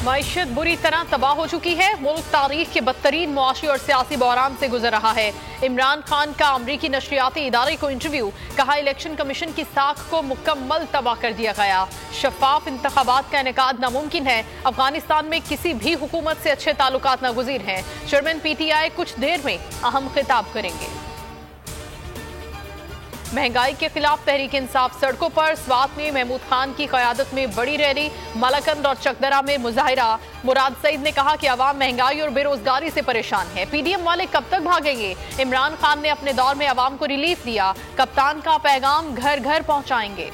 मईशत बुरी तरह तबाह हो चुकी है। मुल्क तारीख के बदतरीन मुआशी और सियासी बहरान से गुजर रहा है। इमरान खान का अमरीकी नशरियाती इदारे को इंटरव्यू, कहा इलेक्शन कमीशन की साख को मुकम्मल तबाह कर दिया गया। शफाफ इंतखाबात का इनेकाद नामुमकिन है। अफगानिस्तान में किसी भी हुकूमत से अच्छे ताल्लुकात नागुज़ीर हैं। चेयरमैन PTI कुछ देर में अहम खिताब करेंगे। महंगाई के खिलाफ तहरीक इंसाफ सड़कों पर। स्वात में महमूद खान की क़यादत में बड़ी रैली। मलकंद और चकदरा में मुजाहिरा। मुराद सईद ने कहा कि अवाम महंगाई और बेरोजगारी से परेशान है। PDM वाले कब तक भागेंगे। इमरान खान ने अपने दौर में अवाम को रिलीफ दिया। कप्तान का पैगाम घर घर पहुंचाएंगे।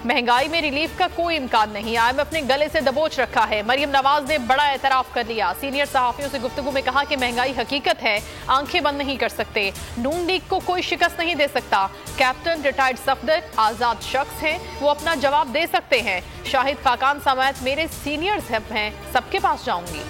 महंगाई में रिलीफ का कोई इम्कान नहीं। IMF ने गले से दबोच रखा है। मरियम नवाज ने बड़ा एतराफ कर लिया। सीनियर सहाफियों से गुफ्तगू में कहा कि महंगाई हकीकत है, आंखें बंद नहीं कर सकते। नून लीग को कोई शिकस्त नहीं दे सकता। कैप्टन रिटायर्ड सफदर आजाद शख्स हैं, वो अपना जवाब दे सकते हैं। शाहिद खाकान समेत मेरे सीनियर्स हैं, सबके पास जाऊंगी।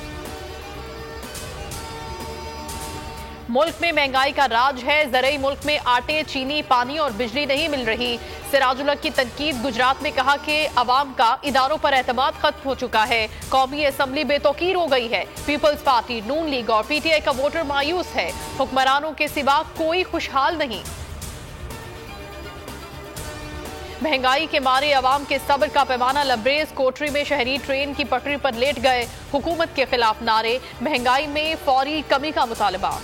मुल्क में महंगाई का राज है। ज़रई मुल्क में आटे, चीनी, पानी और बिजली नहीं मिल रही। सिराजुल हक की तनकीद। गुजरात में कहा कि अवाम का इदारों पर एतमाद खत्म हो चुका है। कौमी असम्बली बेतौकीर हो गई है। पीपल्स पार्टी, नून लीग और PTI का वोटर मायूस है। हुक्मरानों के सिवा कोई खुशहाल नहीं। महंगाई के मारे अवाम के सब्र का पैमाना लबरेज। कोटरी में शहरी ट्रेन की पटरी पर लेट गए। हुकूमत के खिलाफ नारे। महंगाई में फौरी कमी का मुतालबा।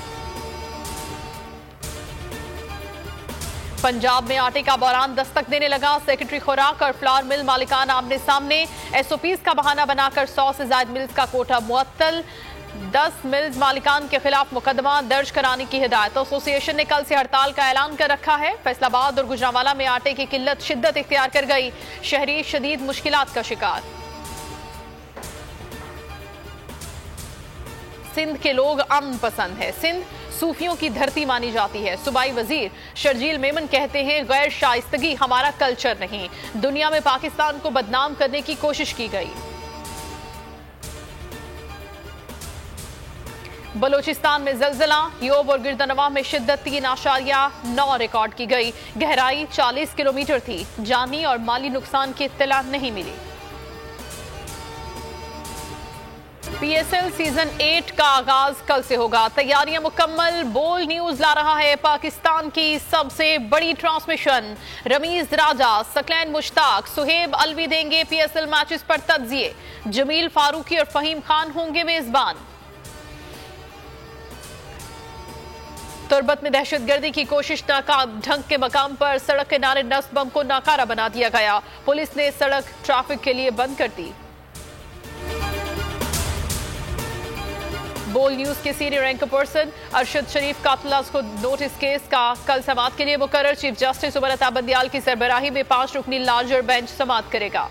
पंजाब में आटे का बहरान दस्तक देने लगा। सेक्रेटरी खुराक और फ्लावर मिल मालिकान आमने सामने। SOPs का बहाना बनाकर 100 से ज्यादा मिल्स का कोटा मुअत्तल। 10 मिल्स मालिकान के खिलाफ मुकदमा दर्ज कराने की हिदायत। एसोसिएशन ने कल से हड़ताल का ऐलान कर रखा है। फैसलाबाद और गुजरांवाला में आटे की किल्लत शिद्दत इख्तियार कर गई। शहरी शदीद मुश्किलात का शिकार। सिंध के लोग अमन पसंद है। सिंध सूफियों की धरती मानी जाती है। सूबाई वजीर शर्जील मेमन कहते हैं, गैर शाइस्तगी हमारा कल्चर नहीं। दुनिया में पाकिस्तान को बदनाम करने की कोशिश की गई। बलोचिस्तान में जलजला। योब और गिरदनवा में शिद्दत 3.9 रिकॉर्ड की गई। गहराई 40 किलोमीटर थी। जानी और माली नुकसान की इत्तला नहीं मिली। PSL सीजन 8 का आगाज कल से होगा। तैयारियां मुकम्मल। बोल न्यूज ला रहा है पाकिस्तान की सबसे बड़ी ट्रांसमिशन। रमीज राजा, सकलैन मुश्ताक, सुहेब अलवी देंगे PSL मैचेस पर तज्जिए। जमील फारूकी और फहीम खान होंगे मेजबान। तुर्बत में दहशतगर्दी की कोशिश नाकाम। ढंग के मकाम पर सड़क किनारे नस्ब बम को नाकारा बना दिया गया। पुलिस ने सड़क ट्रैफिक के लिए बंद कर दी। बोल न्यूज के सीनियर एंकर पर्सन अरशद शरीफ कातलास को नोटिस केस का कल समाअत के लिए मुकर्रर। चीफ जस्टिस उमर अता बंदियाल की सरबराही में 5 रुकनी लार्जर बेंच समाअत करेगा।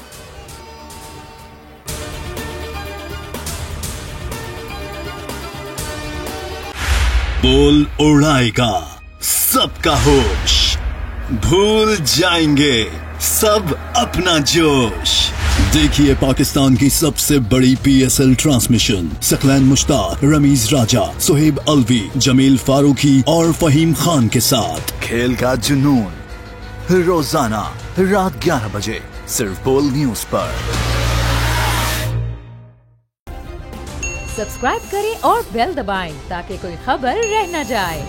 बोल उड़ाएगा सबका होश। भूल जाएंगे सब अपना जोश। देखिए पाकिस्तान की सबसे बड़ी PSL ट्रांसमिशन। सकलैन मुश्ताक, रमीज राजा, सुहेब अलवी, जमील फारूकी और फहीम खान के साथ खेल का जुनून। रोजाना रात 11 बजे सिर्फ बोल न्यूज पर। सब्सक्राइब करें और बेल दबाएं ताकि कोई खबर रह न जाए।